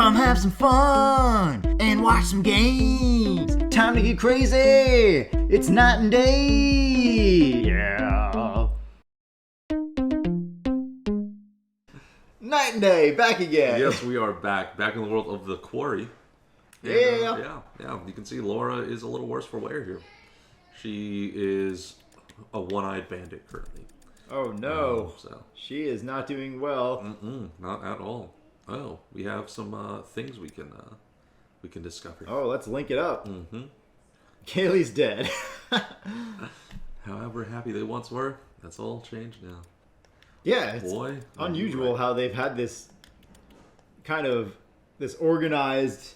Come have some fun and watch some games. Time to get crazy. It's night and day. Yeah. Night and day, back again. Yes, we are back in the world of the Quarry. And, yeah. You can see Laura is a little worse for wear here. She is a one-eyed bandit currently. Oh no, she is not doing well. Not at all. Oh, we have some things we can discover. Oh, let's link it up. Kaylee's dead. However happy they once were, that's all changed now. Yeah, it's unusual how they've had this kind of organized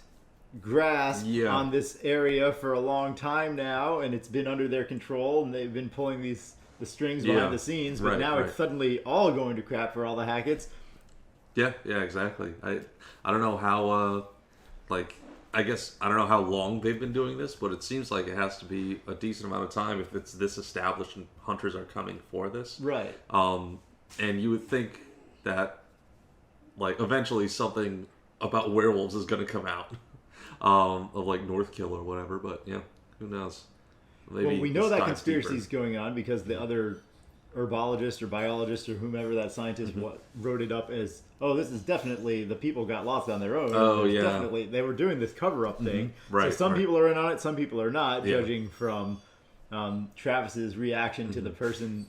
grasp on this area for a long time now, and it's been under their control, and they've been pulling the strings behind the scenes, but now it's suddenly all going to crap for all the Hacketts. Yeah, exactly. I don't know how I guess I don't know how long they've been doing this, but it seems like it has to be a decent amount of time if it's this established and hunters are coming for this. Right. And you would think that eventually something about werewolves is going to come out of Northkill or whatever, but yeah, who knows? Maybe well, we know that conspiracy is going on because the other herbologist or biologist or whomever that scientist wrote it up as, this is definitely the people got lost on their own. Definitely they were doing this cover-up thing. Right. So some people are in on it, some people are not, judging from Travis's reaction to the person,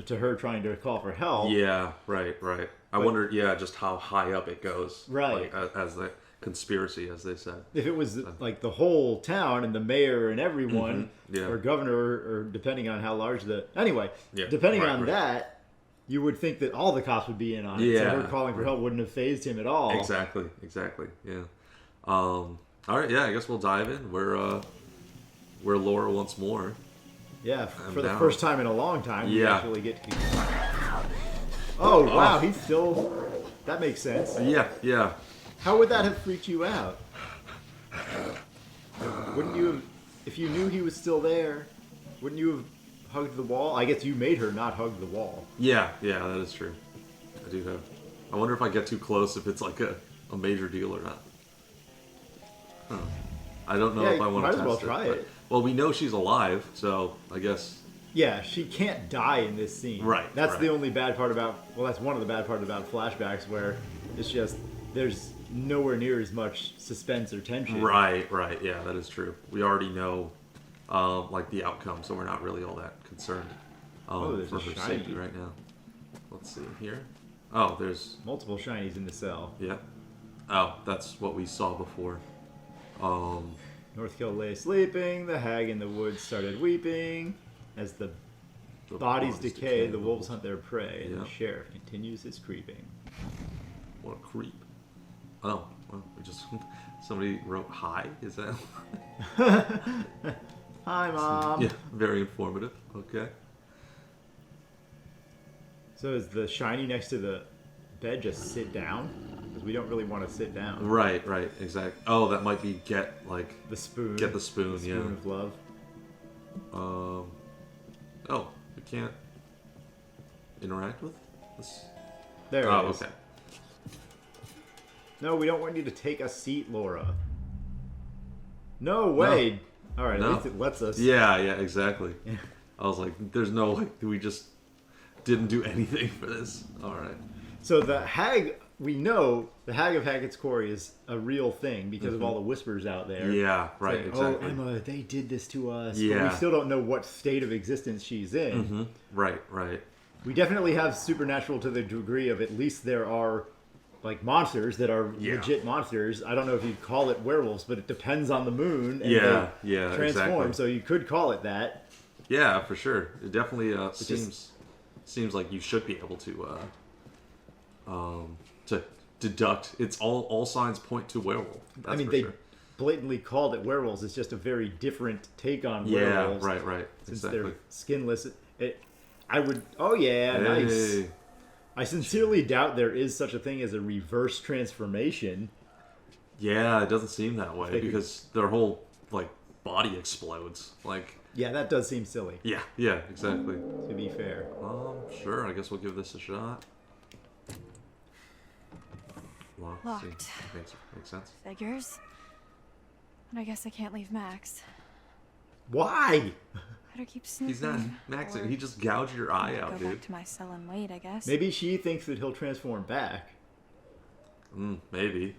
to her trying to call for help. Yeah, right. I wonder, just how high up it goes. Right. As the conspiracy, as they said. If it was the whole town and the mayor and everyone, or governor, or depending on how large depending on that, you would think that all the cops would be in on it. So her calling for help wouldn't have fazed him at all. Exactly. Yeah. All right. Yeah. I guess we'll dive in. We're Laura once more. Yeah. For the first time in a long time, we actually get to. Oh wow! He's still. That makes sense. Yeah. How would that have freaked you out? Wouldn't you have, if you knew he was still there, wouldn't you have hugged the wall? I guess you made her not hug the wall. Yeah, that is true. I do have. I wonder if I get too close, if it's a major deal or not. Huh. I don't know if I want to test it. Might as well try it. Well, we know she's alive, so I guess. Yeah, she can't die in this scene. Right. That's the only bad part about. Well, that's one of the bad parts about flashbacks, where it's just there's nowhere near as much suspense or tension. Right. Yeah, that is true. We already know, the outcome, so we're not really all that concerned for her safety right now. Let's see here. Oh, there's multiple shinies in the cell. Yeah. Oh, that's what we saw before. Northkill lay sleeping. The hag in the woods started weeping. As the bodies decay, the wolves hunt their prey, and the sheriff continues his creeping. What a creep. Oh, well, somebody wrote hi, is that? Hi, Mom. Yeah, very informative. Okay. So is the shiny next to the bed just sit down? Because we don't really want to sit down. Right, exactly. Oh, that might be the spoon. Get the spoon, the spoon of love. Oh, we can't interact with this? There it is. Oh, okay. No, we don't want you to take a seat, Laura. No way. No. All right, at least it lets us. Yeah, exactly. I was like, there's no way. We just didn't do anything for this. All right. So the hag, we know the hag of Hackett's Quarry is a real thing because of all the whispers out there. Yeah, right, saying, exactly. Oh, Emma, they did this to us. Yeah. But we still don't know what state of existence she's in. Right. We definitely have supernatural to the degree of at least there are monsters that are legit monsters. I don't know if you'd call it werewolves, but it depends on the moon. And they transform, exactly. So you could call it that. Yeah, for sure. It definitely seems like you should be able to deduct. It's all signs point to werewolf. They blatantly called it werewolves. It's just a very different take on werewolves. Yeah, right. Since they're skinless. Nice. I sincerely doubt there is such a thing as a reverse transformation. Yeah, it doesn't seem that way because their whole body explodes. Yeah, that does seem silly. Yeah, exactly. To be fair. Sure. I guess we'll give this a shot. Locked. See, makes sense. Figures. And I guess I can't leave Max. Why? Better keep snooping. He's not maxing. He just gouged your eye out, go dude. Back to my cell and wait, I guess. Maybe she thinks that he'll transform back. Maybe.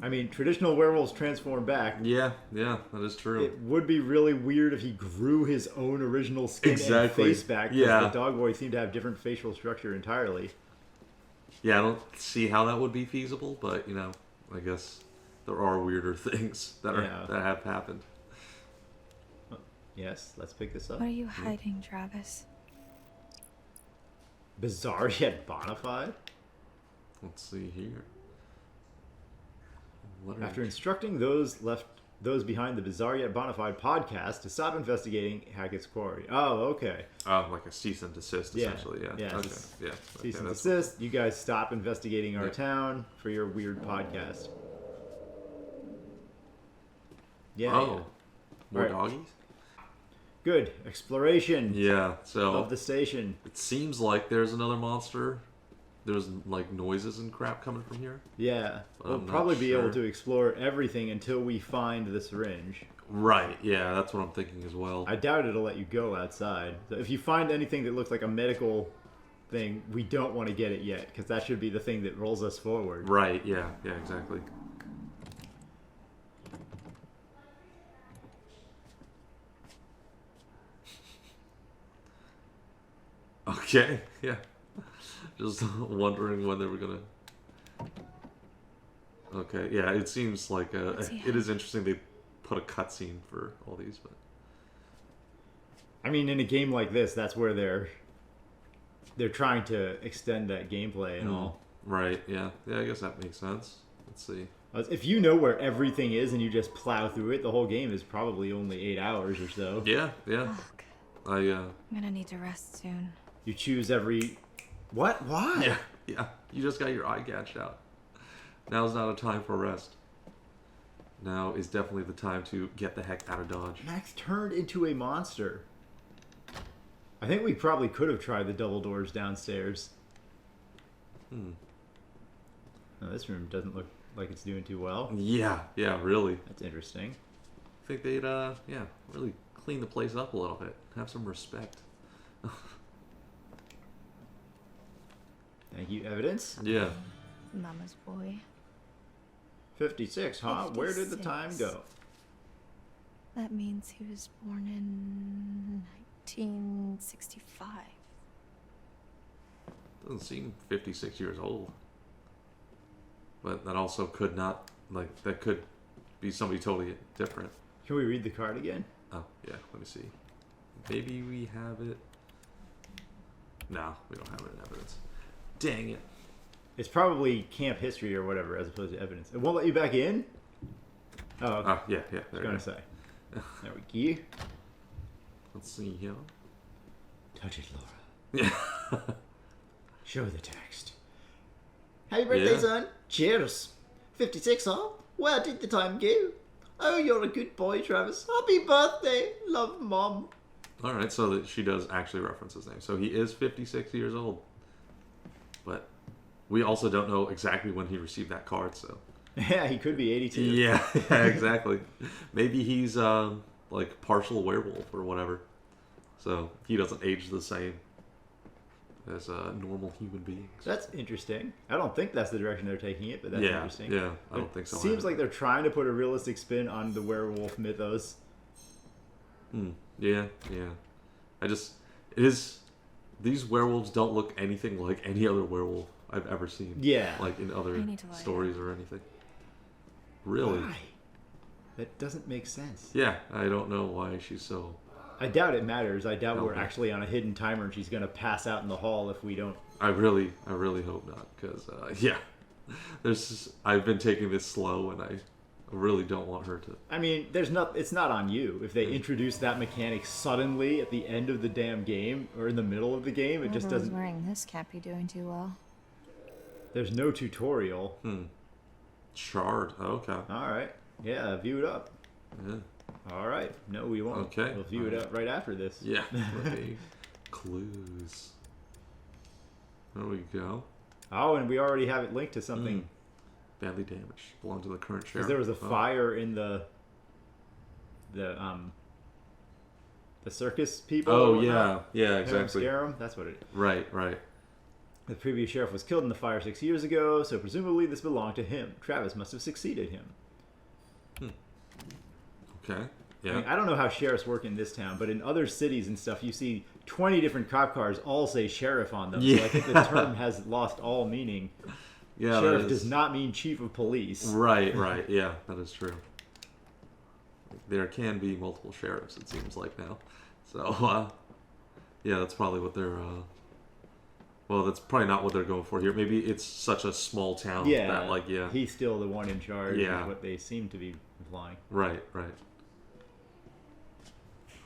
I mean, traditional werewolves transform back. Yeah, that is true. It would be really weird if he grew his own original skin and face back. Yeah. The dog boys seem to have different facial structure entirely. Yeah, I don't see how that would be feasible, but, I guess there are weirder things that have happened. Yes, let's pick this up. What are you hiding, Travis? Bizarre yet bona fide? Let's see here. After instructing those behind the Bizarre Yet Bonafide podcast to stop investigating Hackett's Quarry. Oh, okay. Oh, like a cease and desist, essentially. Yeah. Okay. Yeah. Cease and desist. You guys stop investigating our town for your weird podcast. Yeah. Oh, more right. doggies. Good exploration. Yeah. So of the station. It seems like there's another monster. There's like noises and crap coming from here. Yeah, we'll probably be able to explore everything until we find the syringe. Right, yeah, that's what I'm thinking as well. I doubt it'll let you go outside. So if you find anything that looks like a medical thing, we don't want to get it yet, because that should be the thing that rolls us forward. Right, yeah, exactly. Okay, yeah. Just wondering when they were gonna. Okay, yeah, it seems like it is interesting they put a cutscene for all these, but. I mean, in a game like this, that's where they're trying to extend that gameplay and all. Right. Yeah. I guess that makes sense. Let's see. If you know where everything is and you just plow through it, the whole game is probably only 8 hours or so. Yeah. Fuck. I'm gonna need to rest soon. You choose every. What? Why? Yeah. You just got your eye gouged out. Now's not a time for rest. Now is definitely the time to get the heck out of Dodge. Max turned into a monster. I think we probably could have tried the double doors downstairs. No, this room doesn't look like it's doing too well. Yeah, really. That's interesting. I think they'd, really clean the place up a little bit. Have some respect. Thank you, evidence. Yeah. Mama's boy. 56, huh? 56. Where did the time go? That means he was born in 1965. Doesn't seem 56 years old. But that also could not, that could be somebody totally different. Can we read the card again? Oh, yeah, let me see. Maybe we have it. No, we don't have it in evidence. Dang it. It's probably camp history or whatever as opposed to evidence. It won't let you back in? Oh, okay. Yeah. I was going to say. There we go. Let's see here. Touch it, Laura. Yeah. Show the text. Happy birthday, son. Cheers. 56, huh? Where did the time go? Oh, you're a good boy, Travis. Happy birthday. Love, Mom. All right, so that she does actually reference his name. So he is 56 years old. But we also don't know exactly when he received that card, so. Yeah, he could be 82. Yeah, exactly. Maybe he's like partial werewolf or whatever. So he doesn't age the same as normal human beings. That's interesting. I don't think that's the direction they're taking it, but that's interesting. Yeah, I don't think so. Seems like they're trying to put a realistic spin on the werewolf mythos. Yeah. These werewolves don't look anything like any other werewolf I've ever seen. Yeah. Like in other stories or anything. Really? Why? That doesn't make sense. Yeah, I don't know why she's so... I doubt it matters. I doubt we're actually on a hidden timer and she's going to pass out in the hall if we don't. I really hope not, because, I've been taking this slow and I really don't want her to... I mean, it's not on you. If they introduce that mechanic suddenly at the end of the damn game or in the middle of the game, it just doesn't... wearing this can't be doing too well. There's no tutorial. Shard. Okay. All right. Yeah, view it up. Yeah. All right. No, we won't. Okay. We'll view it up right after this. Yeah. Okay. Clues. There we go. Oh, and we already have it linked to something Badly damaged. Belong to the current sheriff. Because there was a fire in the circus people. Oh, yeah. Yeah, exactly. Scare them? That's what it is. Right. The previous sheriff was killed in the fire 6 years ago, so presumably this belonged to him. Travis must have succeeded him. Okay. Yeah. I mean, I don't know how sheriffs work in this town, but in other cities and stuff, you see 20 different cop cars all say sheriff on them. Yeah. So I think the term has lost all meaning. Yeah, sheriff does not mean chief of police. Right. Yeah, that is true. There can be multiple sheriffs, it seems like now. So, yeah, that's probably what they're... Well, that's probably not what they're going for here. Maybe it's such a small town that, like, yeah. He's still the one in charge, is what they seem to be implying. Right.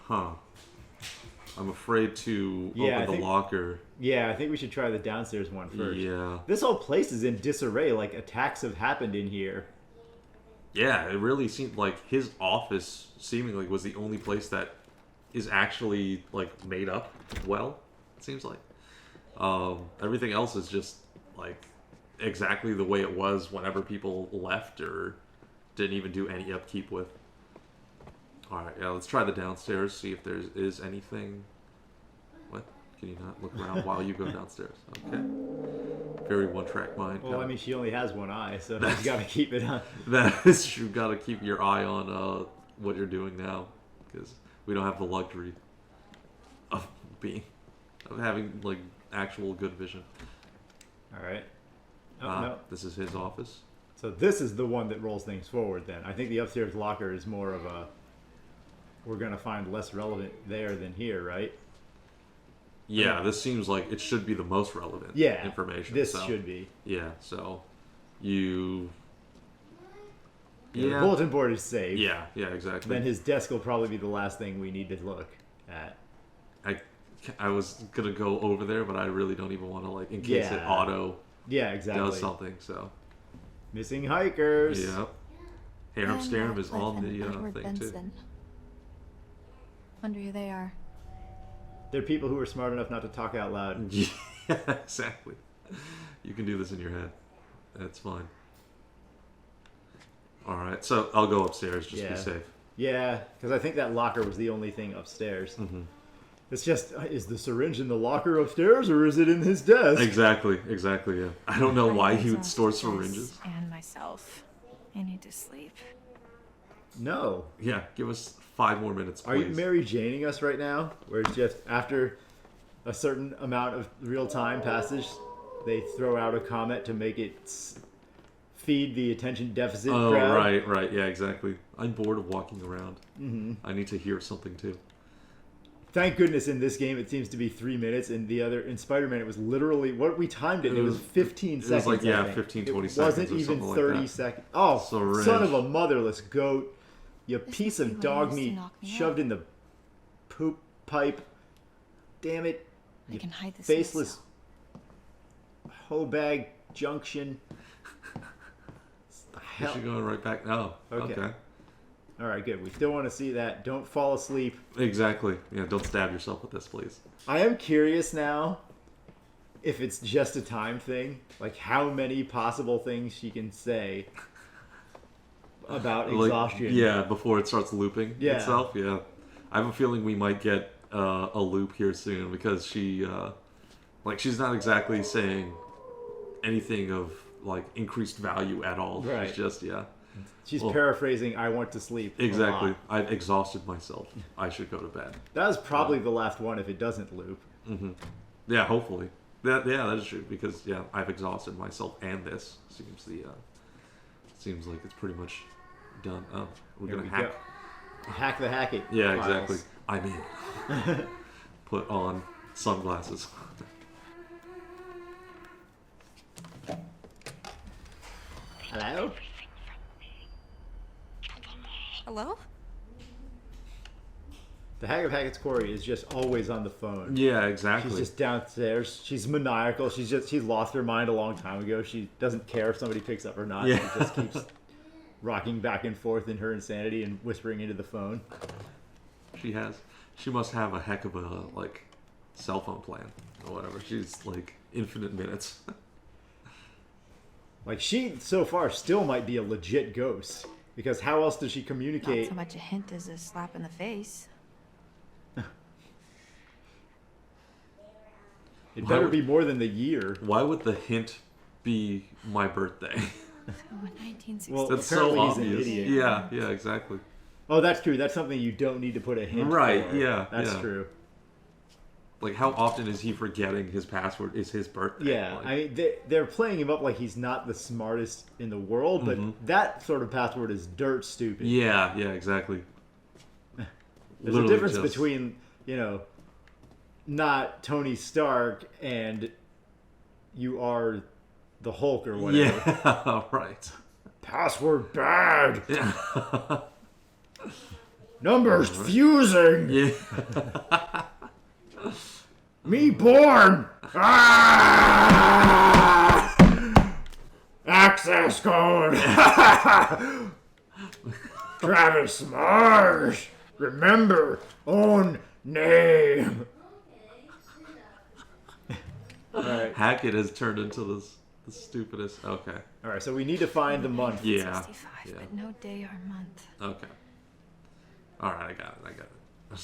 Huh. I'm afraid to open the locker. Yeah, I think we should try the downstairs one first. Yeah. This whole place is in disarray. Like, attacks have happened in here. Yeah, it really seemed like his office seemingly was the only place that is actually, like, made up well, it seems like. Everything else is just, like, exactly the way it was whenever people left or didn't even do any upkeep with. Alright, yeah, let's try the downstairs, see if there is anything. What? Can you not look around while you go downstairs? Okay. Very one-track mind. Well, I mean, she only has one eye, so you gotta keep it on. That is, you gotta keep your eye on what you're doing now, because we don't have the luxury of having, like, actual good vision. Alright. No. This is his office. So this is the one that rolls things forward, then. I think the upstairs locker is more of a... We're going to find less relevant there than here, right? Yeah, this seems like it should be the most relevant information. This should be. Yeah, so you... The bulletin board is safe. Yeah, exactly. Then his desk will probably be the last thing we need to look at. I was going to go over there, but I really don't even want to, like, in case it auto does something, so... Missing hikers. Yep. Harem Starum is on the thing, too. Wonder who they are. They're people who are smart enough not to talk out loud. Yeah, exactly. You can do this in your head. That's fine. Alright, so I'll go upstairs, just be safe. Yeah, because I think that locker was the only thing upstairs. Mm-hmm. It's just, is the syringe in the locker upstairs, or is it in his desk? Exactly, yeah. I don't know why he would store syringes. And myself. I need to sleep. No. Yeah, give us 5 more minutes, please. Are you Mary Janing us right now? Where it's just after a certain amount of real time passes, they throw out a comment to make it feed the attention deficit crowd? Right. Yeah, exactly. I'm bored of walking around. Mm-hmm. I need to hear something, too. Thank goodness in this game it seems to be 3 minutes, and the other in Spider-Man it was literally what we timed it. It was 15 seconds. It was like 15, 20 seconds. It wasn't even 30 seconds. Oh, son of a motherless goat! You piece of dog meat shoved in the poop pipe. Damn it! I can hide this. Faceless hoe bag junction. Is she going right back? Oh, okay. All right, good. We still want to see that. Don't fall asleep. Exactly. Yeah, don't stab yourself with this, please. I am curious now if it's just a time thing. Like, how many possible things she can say about exhaustion. Yeah, before it starts looping itself. Yeah. I have a feeling we might get a loop here soon because she, she's not exactly saying anything of, like, increased value at all. Right. She's just, She's paraphrasing, I want to sleep. Exactly. I've exhausted myself. I should go to bed. That is probably the last one if it doesn't loop. Mm-hmm. Yeah, hopefully. That is true because, I've exhausted myself and this. Seems like it's pretty much done. Oh, we're going to hack the Hackett. Yeah, files. exactly. I mean, put on sunglasses. Hello? Hello? The Hag of Hackett's Quarry is just always on the phone. Yeah, exactly. She's just downstairs. She's maniacal. She's lost her mind a long time ago. She doesn't care if somebody picks up or not. Yeah. She just keeps rocking back and forth in her insanity and whispering into the phone. She must have a heck of a, cell phone plan or whatever. She's, infinite minutes. Like, she, so far, still might be a legit ghost. Because how else does she communicate? Not so much a hint as a slap in the face. It better be more than the year. Why would the hint be my birthday? So 1960. Well, That's apparently so he's an obvious. idiot. Yeah, exactly. Oh, that's true. That's something you don't need to put a hint Right, for. yeah, That's yeah. true. Like, how often is he forgetting his password is his birthday? Yeah, Like, I mean, they're playing him up like he's not the smartest in the world, but that sort of password is dirt stupid. yeah, exactly. There's Literally a difference just- between, not Tony Stark and you are the Hulk or whatever. Yeah, right. Password bad. Yeah. Numbers fusing. Yeah. Me born. Ah! Access code. Travis Marsh. Remember, own name. All right. Hackett has turned into the stupidest. Okay. All right. So we need to find the month. Yeah. 65, but no day or month. Okay. All right, I got it.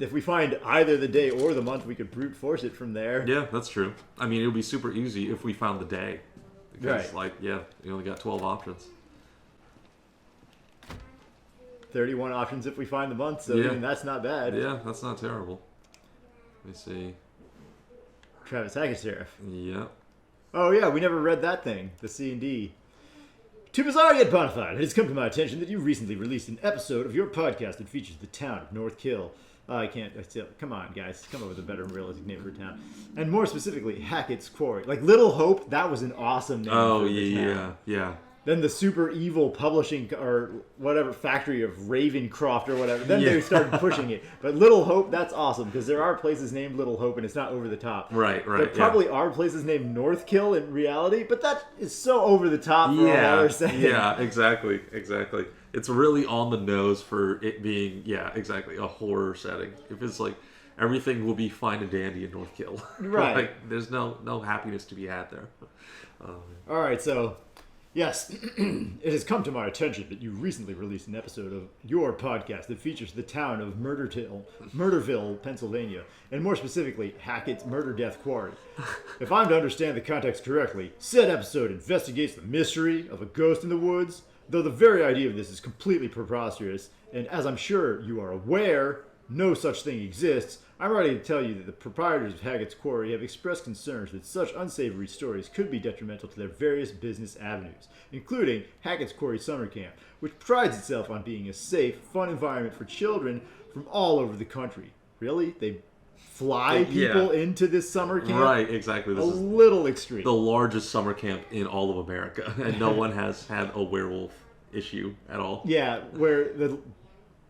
If we find either the day or the month, we could brute force it from there. Yeah, that's true. I mean, it would be super easy if we found the day. Because, Right. you only got 12 options. 31 options if we find the month, so Yeah. even that's not bad. Yeah, that's not terrible. Let me see. Travis Hackett Sheriff. Yeah. Oh yeah, we never read that thing, the C&D. Too bizarre yet bonafide, it has come to my attention that you recently released an episode of your podcast that features the town of North Kill. Come on, guys. Come up with a better realistic name for a town. And more specifically, Hackett's Quarry. Like, Little Hope, that was an awesome name Oh, for the town. yeah. Then the super evil publishing or whatever factory of Ravencroft or whatever. Then they started pushing it. But Little Hope, that's awesome because there are places named Little Hope and it's not over the top. Right. There probably are places named North Kill in reality, but that is so over the top for all we're saying. Yeah, exactly. It's really on the nose for it being, exactly, a horror setting. If it's like, everything will be fine and dandy in North Kill. Right. Like, there's no happiness to be had there. All right, so... Yes, it has come to my attention that you recently released an episode of your podcast that features the town of Murderville, Pennsylvania, and more specifically, Hackett's Murder Death Quarry. If I'm to understand the context correctly, said episode investigates the mystery of a ghost in the woods, though the very idea of this is completely preposterous, and as I'm sure you are aware, no such thing exists. I'm ready to tell you that the proprietors of Hackett's Quarry have expressed concerns that such unsavory stories could be detrimental to their various business avenues, including Hackett's Quarry Summer Camp, which prides itself on being a safe, fun environment for children from all over the country. Really? They fly people into this summer camp? Right, exactly. This a is little extreme. the largest summer camp in all of America, and no one has had a werewolf issue at all. Yeah, where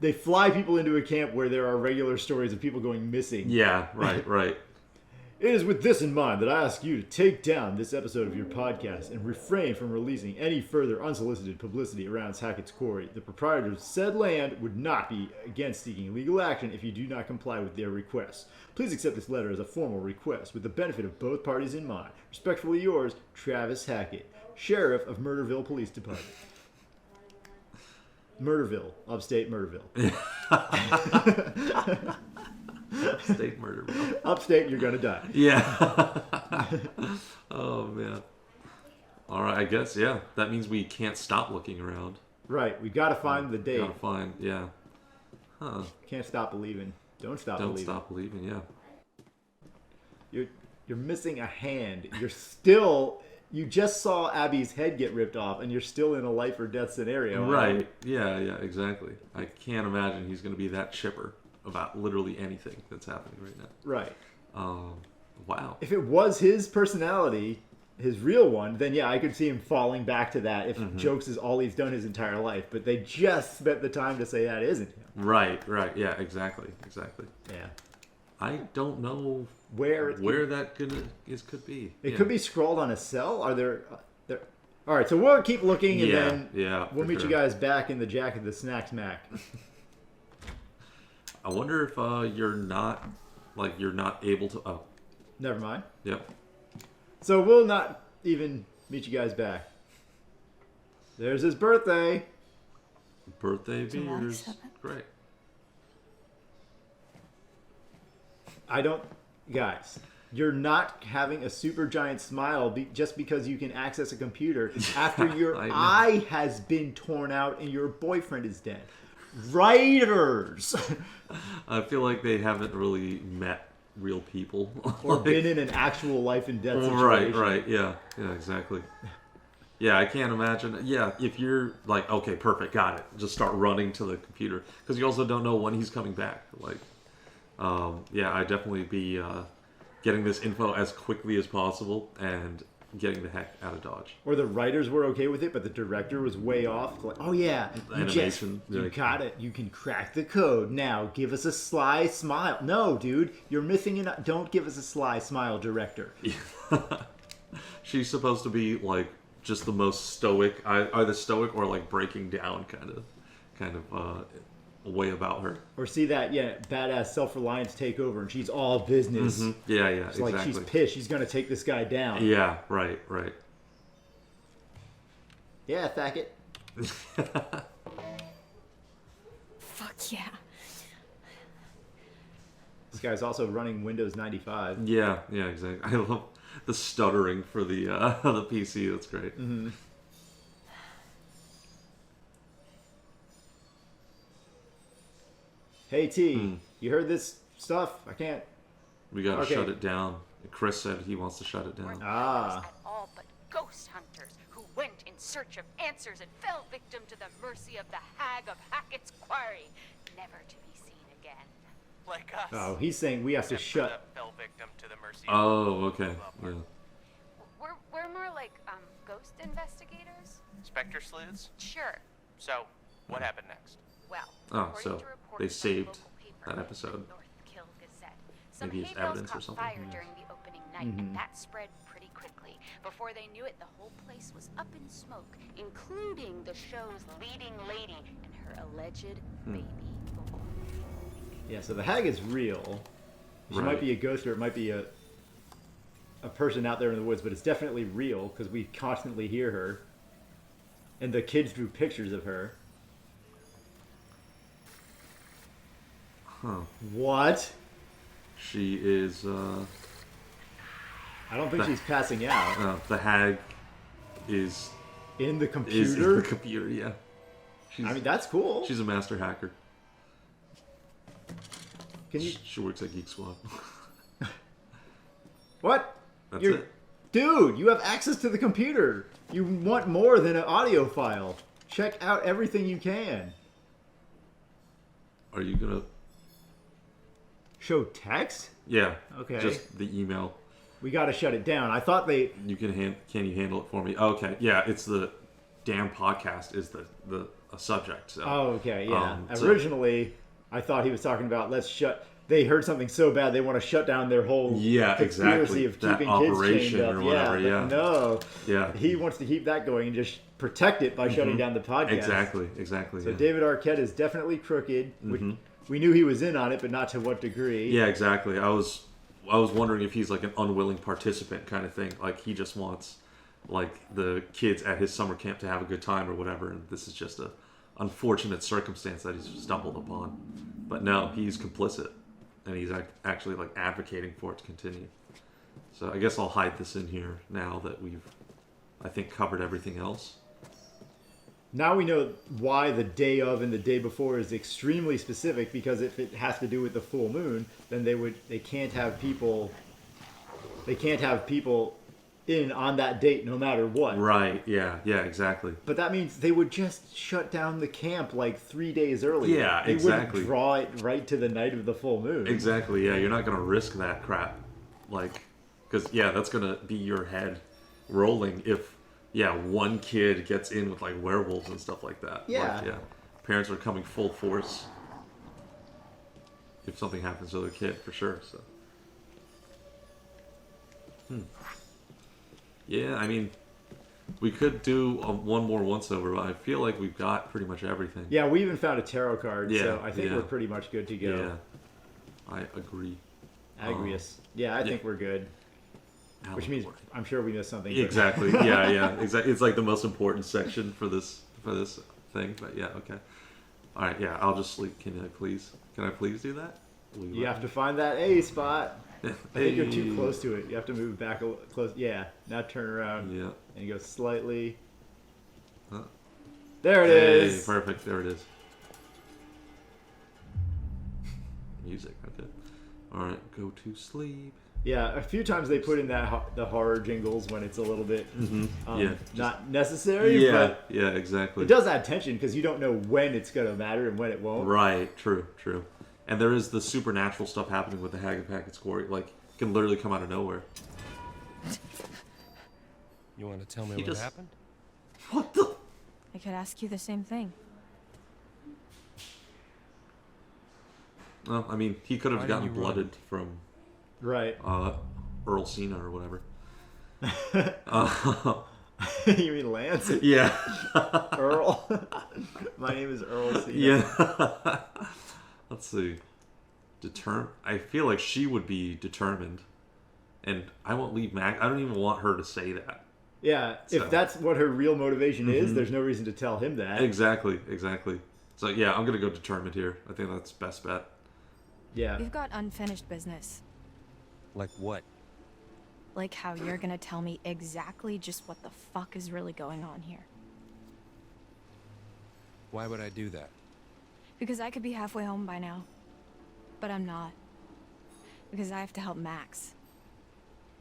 they fly people into a camp where there are regular stories of people going missing. Yeah, right. It is with this in mind that I ask you to take down this episode of your podcast and refrain from releasing any further unsolicited publicity around Hackett's Quarry. The proprietors of said land would not be against seeking legal action if you do not comply with their requests. Please accept this letter as a formal request with the benefit of both parties in mind. Respectfully yours, Travis Hackett, Sheriff of Murderville Police Department. Murderville, upstate Murderville. Upstate murder. Upstate, you're gonna die. Yeah. Oh man. All right, I guess that means we can't stop looking around. Right, we gotta find the date. Gotta find, Huh. Can't stop believing. Don't stop believing. Don't stop believing. Yeah. You're missing a hand. You just saw Abby's head get ripped off, and you're still in a life or death scenario. Right. Yeah, exactly. I can't imagine he's going to be that chipper about literally anything that's happening right now. Right. Wow. If it was his personality, his real one, then I could see him falling back to that if jokes is all he's done his entire life. But they just spent the time to say that isn't him. Right. Yeah, exactly. Yeah. I don't know where that could be. It could be scrawled on a cell. Are there? All right, so we'll keep looking, and then we'll meet you guys back in the Jack of the Snacks Mac. I wonder if you're not able to. Oh, never mind. Yep. So we'll not even meet you guys back. There's his birthday. Birthday beers. Great. Guys, you're not having a super giant smile just because you can access a computer after your eye has been torn out and your boyfriend is dead. Writers! I feel like they haven't really met real people. Or been in an actual life and death situation. Right, yeah, exactly. Yeah, I can't imagine. Yeah, if you're like, okay, perfect, got it. Just start running to the computer. Because you also don't know when he's coming back. Like, yeah, I'd definitely be getting this info as quickly as possible and getting the heck out of Dodge. Or the writers were okay with it, but the director was way off. Like, oh yeah, animation. You got it. You can crack the code. Now, give us a sly smile. No, dude, you're missing it. Don't give us a sly smile, director. She's supposed to be like just the most stoic, either stoic or like breaking down kind of way about her. Or see that, badass self-reliance take over, and she's all business. Mm-hmm. Yeah, exactly. Like she's pissed. She's gonna take this guy down. Yeah, right. Yeah, Hackett. Fuck yeah. This guy's also running Windows 95. Yeah, exactly. I love the stuttering for the the PC. That's great. Mm-hmm. Hey T, you heard this stuff? I can't. We gotta shut it down. Chris said he wants to shut it down. At all but ghost hunters who went in search of answers and fell victim to the mercy of the hag of Hackett's Quarry, never to be seen again. Like us. Oh, he's saying we have to shut. Fell victim to the mercy Okay. Yeah. We're more like ghost investigators. Spectre sleuths? Sure. So, what happened next? Well, so they saved that episode. Some Maybe hay it's bales evidence or caught something. fire during the opening night, and that spread pretty quickly. Before they knew it, the whole place was up in smoke, including the show's leading lady and her alleged baby boy. Yeah, so the hag is real. She might be a ghost, or it might be a person out there in the woods, but it's definitely real because we constantly hear her. And the kids drew pictures of her. Huh. What? She is. I don't think she's passing out. The hag is in the computer. Is in the computer, yeah. I mean, that's cool. She's a master hacker. Can you? She works at Geek Squad. What? That's it. Dude, you have access to the computer. You want more than an audio file. Check out everything you can. Are you gonna show text? Yeah. Okay. Just the email. We gotta shut it down. I thought they. You can you handle it for me? Okay. Yeah. It's the damn podcast is the subject. So. Oh, okay. Yeah. Originally, I thought he was talking about they heard something so bad they want to shut down their whole conspiracy of keeping kids chained up. Or whatever, no. Yeah. He wants to keep that going and just protect it by shutting down the podcast. Exactly. So David Arquette is definitely crooked. We knew he was in on it, but not to what degree. Yeah, exactly. I was wondering if he's like an unwilling participant kind of thing. Like he just wants like the kids at his summer camp to have a good time or whatever, and this is just a unfortunate circumstance that he's stumbled upon. But no, he's complicit. And he's actually like advocating for it to continue. So I guess I'll hide this in here now that we've, I think, covered everything else. Now we know why the day of and the day before is extremely specific, because if it has to do with the full moon, then they can't have people in on that date no matter what. Right, yeah, exactly. But that means they would just shut down the camp like 3 days earlier. Yeah, they exactly. Wouldn't draw it right to the night of the full moon. Exactly, yeah, you're not going to risk that crap. Like, because, yeah, that's going to be your head rolling if, one kid gets in with, like, werewolves and stuff like that. Yeah. Like, parents are coming full force if something happens to their kid, for sure, so. Yeah, I mean, we could do one more once-over, but I feel like we've got pretty much everything. Yeah, we even found a tarot card, so I think we're pretty much good to go. Yeah, I agree. Agrius. I think we're good. Which means I'm sure we missed something. Exactly. Yeah. Exactly. It's like the most important section for this thing. But yeah, okay. All right. Yeah, I'll just sleep. Can I please do that? You have to find that A spot. I think you're too close to it. You have to move back a close. Yeah. Now turn around. Yeah. And you go slightly. There it is. Perfect. There it is. Music. Okay. All right. Go to sleep. Yeah, a few times they put in the horror jingles when it's a little bit not necessary. Yeah, but yeah, exactly. It does add tension because you don't know when it's going to matter and when it won't. Right, true. And there is the supernatural stuff happening with the Hackett's Quarry. Like, it can literally come out of nowhere. You want to tell me what happened? What the? I could ask you the same thing. Well, I mean, he could have gotten blooded from... Right. Earl Cena or whatever. You mean Lance? Yeah. Earl? My name is Earl Cena. Yeah. Let's see. I feel like she would be determined. And I won't leave Mac. I don't even want her to say that. Yeah, so. If that's what her real motivation is, there's no reason to tell him that. Exactly. So yeah, I'm going to go determined here. I think that's best bet. Yeah. We've got unfinished business. Like what? Like how you're gonna tell me exactly just what the fuck is really going on here. Why would I do that? Because I could be halfway home by now. But I'm not. Because I have to help Max.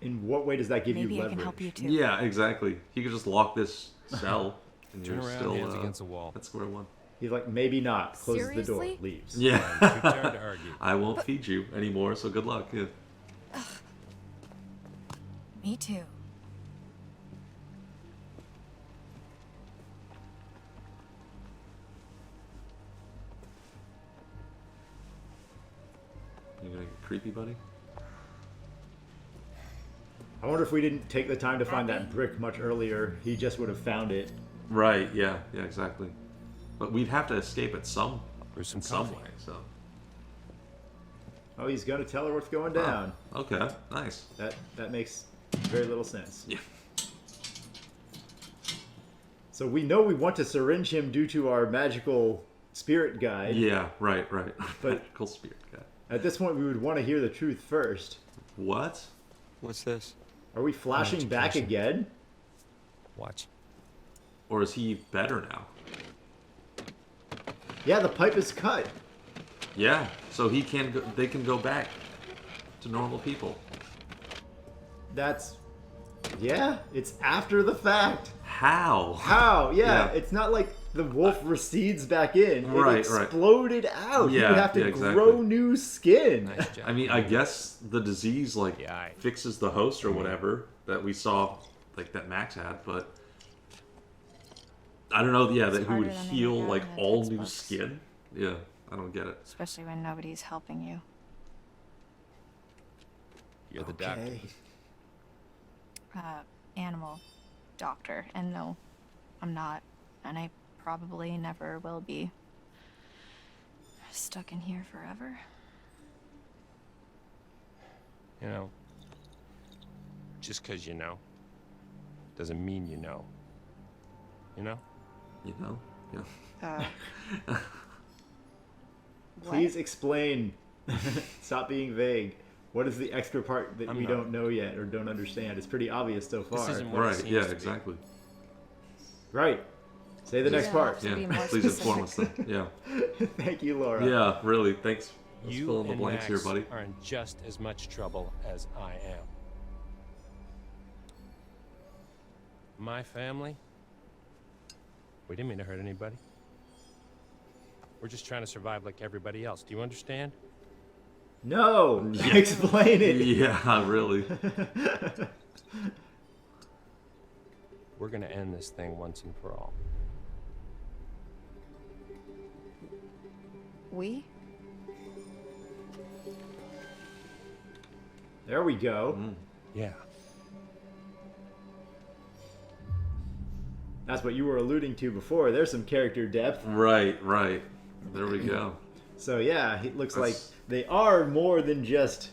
In what way does that give Maybe you leverage? Maybe I can help you too. Yeah, exactly. He could just lock this cell and Turn you're around, still hands against the wall. That's square one. He's like, maybe not. Closes Seriously? the door, leaves. Yeah. It's your turn to argue. I won't feed you anymore, so good luck. Yeah. Me too. You gonna get creepy, buddy? I wonder if we didn't take the time to find that brick much earlier, he just would have found it. Right, yeah, exactly. But we'd have to escape it some way, so. Oh, he's gonna tell her what's going down. Oh, okay, nice. That makes very little sense. Yeah. So we know we want to syringe him due to our magical spirit guide. Yeah, right. But magical spirit guide. At this point, we would want to hear the truth first. What? What's this? Are we flashing back again? Watch. Or is he better now? Yeah, the pipe is cut. Yeah, so they can go back to normal people. Yeah, it's after the fact. How? Yeah, it's not like the wolf recedes back in. It exploded out. Yeah, you have to grow new skin. Nice job. I mean, I guess the disease fixes the host or whatever that we saw, like that Max had, but I don't know. Yeah, that he would heal like all new skin. Yeah, I don't get it. Especially when nobody's helping you. You're the doctor. Animal doctor, and no, I'm not, and I probably never will be. Stuck in here forever. You know, just because you know doesn't mean you know. You know? You know? Yeah. Please explain. Stop being vague. What is the extra part that we don't know yet or don't understand? It's pretty obvious so far. This isn't what it seems to be. Exactly. Right. Say the next part. Yeah, please inform us then. Yeah. Thank you, Laura. Yeah, really. Thanks. Let's You fill in the and blanks Max here, buddy. are in just as much trouble as I am. My family? We didn't mean to hurt anybody. We're just trying to survive like everybody else. Do you understand? No! Explain it! Yeah, really. We're gonna end this thing once and for all. We? There we go. Yeah. That's what you were alluding to before. There's some character depth. Right. There we go. So yeah, it looks like they are more than just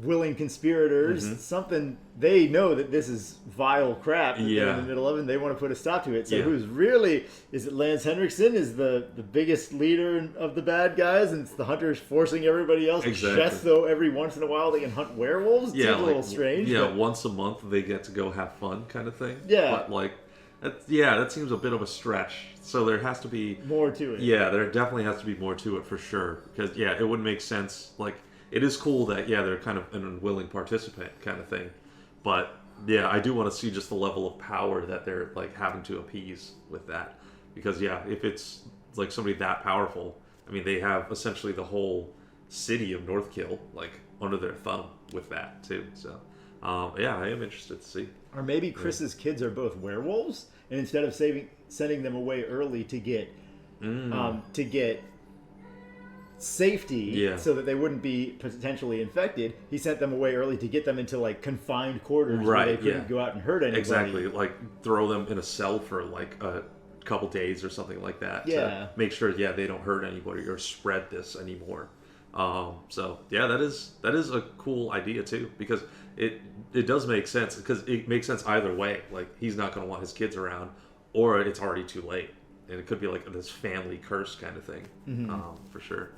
willing conspirators, something they know that this is vile crap that they're in the middle of, and they want to put a stop to it. So who's really, is it Lance Henriksen is the biggest leader of the bad guys, and it's the hunters forcing everybody else just so every once in a while they can hunt werewolves? Seems a little strange. Yeah, once a month they get to go have fun kind of thing. Yeah. But that seems a bit of a stretch. So there has to be more to it. Yeah, there definitely has to be more to it for sure. Because it wouldn't make sense. Like, it is cool that they're kind of an unwilling participant kind of thing, but I do want to see just the level of power that they're like having to appease with that, because if it's like somebody that powerful, I mean they have essentially the whole city of Northkill like under their thumb with that too. So I am interested to see. Or maybe Chris's kids are both werewolves, and instead of sending them away early to get safety so that they wouldn't be potentially infected, he sent them away early to get them into like confined quarters where they couldn't go out and hurt anybody. Exactly, like throw them in a cell for like a couple days or something like that to make sure they don't hurt anybody or spread this anymore. That is a cool idea too, because it does make sense, because it makes sense either way. Like, he's not going to want his kids around, or it's already too late, and it could be like this family curse kind of thing. For sure.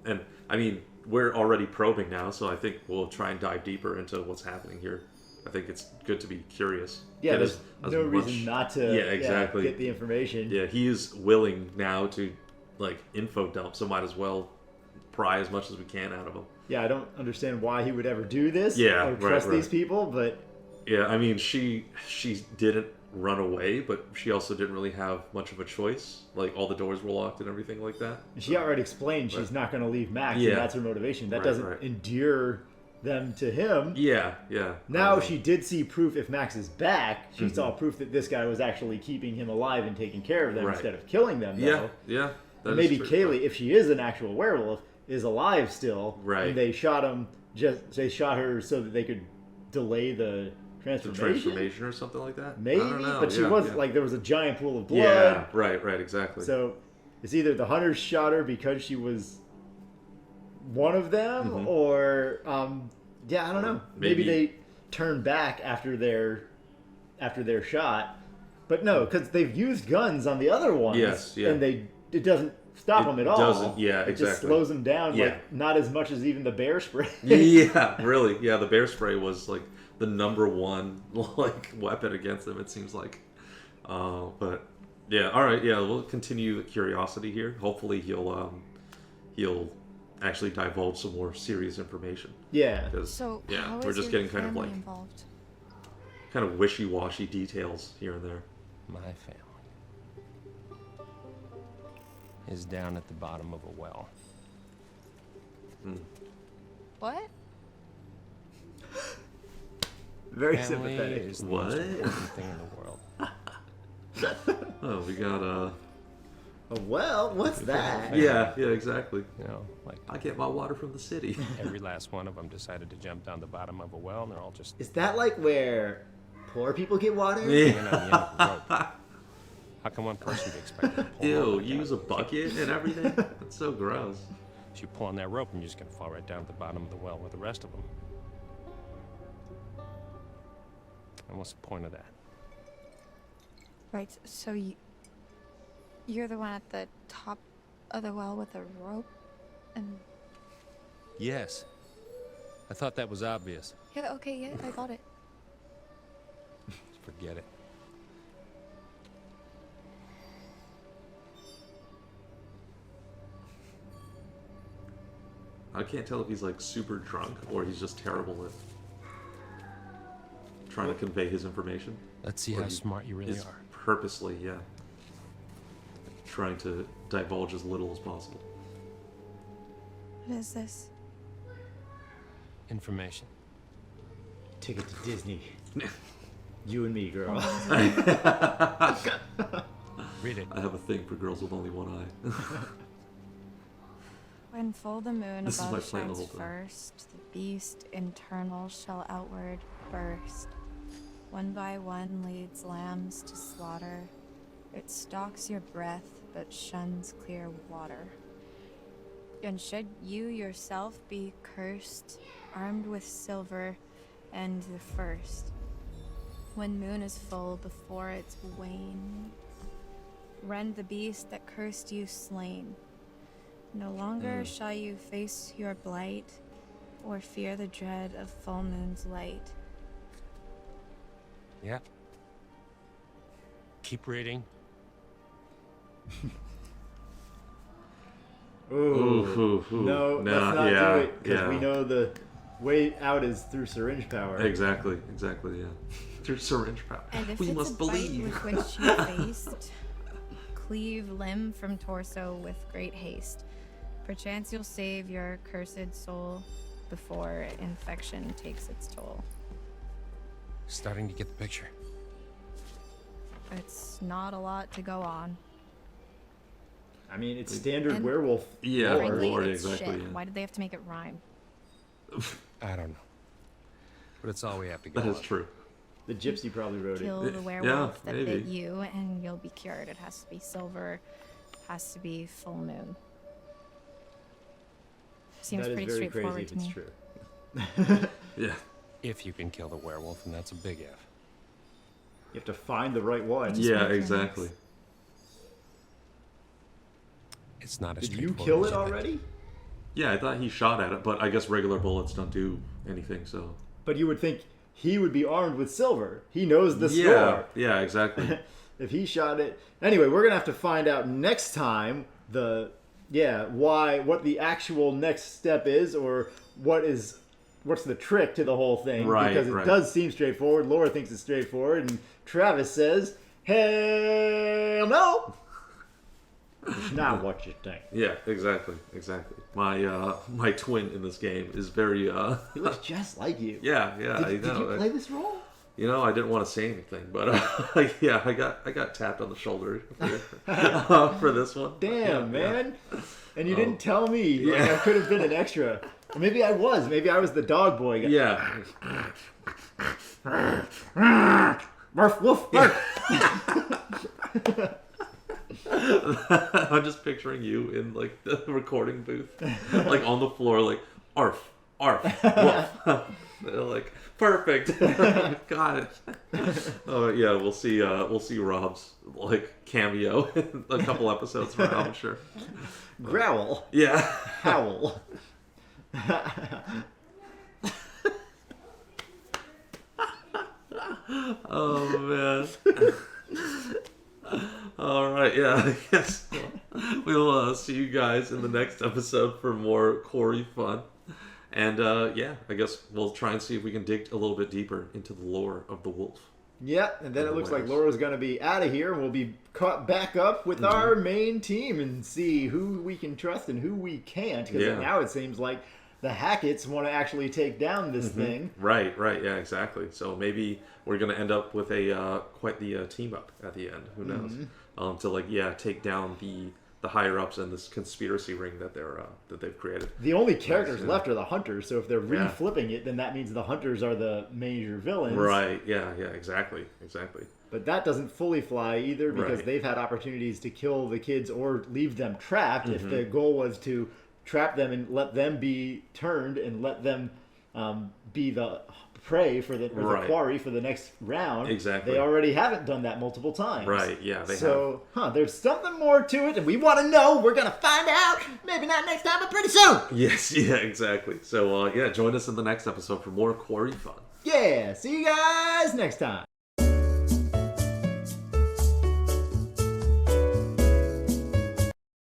And I mean, we're already probing now, so I think we'll try and dive deeper into what's happening here. I think it's good to be curious. Yeah, there's no reason not to get the information. Yeah, he is willing now to like info dump, so might as well pry as much as we can out of him. Yeah, I don't understand why he would ever do this or trust these people, but I mean, she didn't run away, but she also didn't really have much of a choice. Like, all the doors were locked and everything like that. She already explained she's not going to leave Max, and that's her motivation. That doesn't endear them to him. Now she did see proof. If Max is back, she saw proof that this guy was actually keeping him alive and taking care of them instead of killing them. And maybe Kaylee, if she is an actual werewolf, is alive still. And they shot her so that they could delay the transformation or something like that. Maybe, but she was like, there was a giant pool of blood. Right, exactly. So it's either the hunters shot her because she was one of them, or I don't know. Maybe they turned back after their shot, but no, because they've used guns on the other ones, and it doesn't stop them at all. It just slows them down, like not as much as even the bear spray. Really. The bear spray was like the number one like weapon against them, it seems like. But all right, we'll continue the curiosity here. Hopefully he'll actually divulge some more serious information. So we're just getting kind of like involved? kind of wishy-washy details here and there. My family is down at the bottom of a well. What? Very family sympathetic. Is the most important thing in the world. Oh, we got a well. What's that? Yeah, exactly. You know, like I get my water from the city. every last one of them decided to jump down the bottom of a well, and they're all just. Is that like where poor people get water? Hanging on the end of the rope. How can one person be expected to pull? Ew, you use a bucket and everything? That's so gross. If you pull on that rope, and you're just gonna fall right down at the bottom of the well with the rest of them. And what's the point of that? Right, so you're the one at the top of the well with a rope, and... Yes. I thought that was obvious. Yeah, okay, I got it. Forget it. I can't tell if he's like super drunk or he's just terrible at trying to convey his information. Let's see how smart you really are. Purposely, trying to divulge as little as possible. What is this? Information. Ticket to Disney. You and me, girl. Read it. I have a thing for girls with only one eye. When full the moon This is my above plan the shines whole time. first, the beast internal shall outward burst. One by one leads lambs to slaughter. It stalks your breath, but shuns clear water. And should you yourself be cursed, armed with silver and the first. When moon is full before its wane, rend the beast that cursed you slain. No longer shall you face your blight, or fear the dread of full moon's light. Yeah. Keep reading. Ooh. No, let's not do it, because we know the way out is through syringe power. Exactly, yeah. Through syringe power. And if we it's must a believe. bite with which you faced, cleave limb from torso with great haste. Perchance you'll save your cursed soul before infection takes its toll. Starting to get the picture. It's not a lot to go on. I mean, it's standard And- werewolf Yeah, lore. Frankly, Lord, it's exactly. shit. Yeah. Why did they have to make it rhyme? I don't know. But it's all we have to go That is on. true. The gypsy probably wrote Kill it. the werewolf that maybe. bit you, and you'll be cured. It has to be silver. Has to be full moon. Seems That is pretty very straightforward crazy if to it's me. true. Yeah. If you can kill the werewolf, and that's a big if. You have to find the right one. Just Yeah, make your exactly. mix. It's not a Did you straightforward kill it as think. already? Yeah, I thought he shot at it, but I guess regular bullets don't do anything, so. But you would think he would be armed with silver. He knows the Yeah, score. yeah, exactly. If he shot it. Anyway, we're gonna have to find out next time what the actual next step is, or what's the trick to the whole thing. Right, because it right. does seem straightforward. Laura thinks it's straightforward, and Travis says, "Hell no." It's not what you think. Yeah, exactly. My twin in this game is very He looks just like you. yeah, I Did know. you play this role? I didn't want to say anything, but yeah, I got tapped on the shoulder for this one. Damn, Yeah, man. And you didn't tell me. Like, Yeah. I could have been an extra. Or maybe I was. Maybe I was the dog boy guy. Yeah. Murph, woof, bark. I'm just picturing you in like the recording booth, like on the floor, like arf, woof. They're like perfect, got it. Oh yeah, we'll see Rob's like cameo in a couple episodes from now, I'm sure. Growl. Yeah. Howl. Oh man. All right, yeah, I guess we'll see you guys in the next episode for more Quarry fun. And yeah, I guess we'll try and see if we can dig a little bit deeper into the lore of the wolf. Yeah, and then it looks like Otherwise- Laura's going to be out of here, and we'll be caught back up with our main team and see who we can trust and who we can't. Because Yeah. now it seems like the Hacketts want to actually take down this thing. Right, yeah, exactly. So maybe we're gonna end up with a quite the team up at the end. Who knows? To take down the higher ups in this conspiracy ring that they've created. The only characters Yeah. left are the Hunters, so if they're Yeah. reflipping it, then that means the Hunters are the major villains. Right. Yeah. Exactly. But that doesn't fully fly either, because Right. they've had opportunities to kill the kids or leave them trapped. If Mm-hmm. the goal was to trap them and let them be turned and let them be the prey for the Right. quarry for the next round. Exactly. They already haven't done that multiple times. Right. Yeah. They have. There's something more to it, and we want to know. We're gonna find out. Maybe not next time, but pretty soon. Yes. Yeah. Exactly. So yeah, join us in the next episode for more Quarry fun. Yeah. See you guys next time.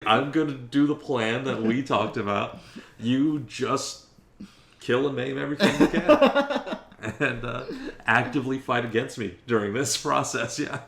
I'm gonna do the plan that we talked about. You just kill and maim everything you can, and actively fight against me during this process. Yeah.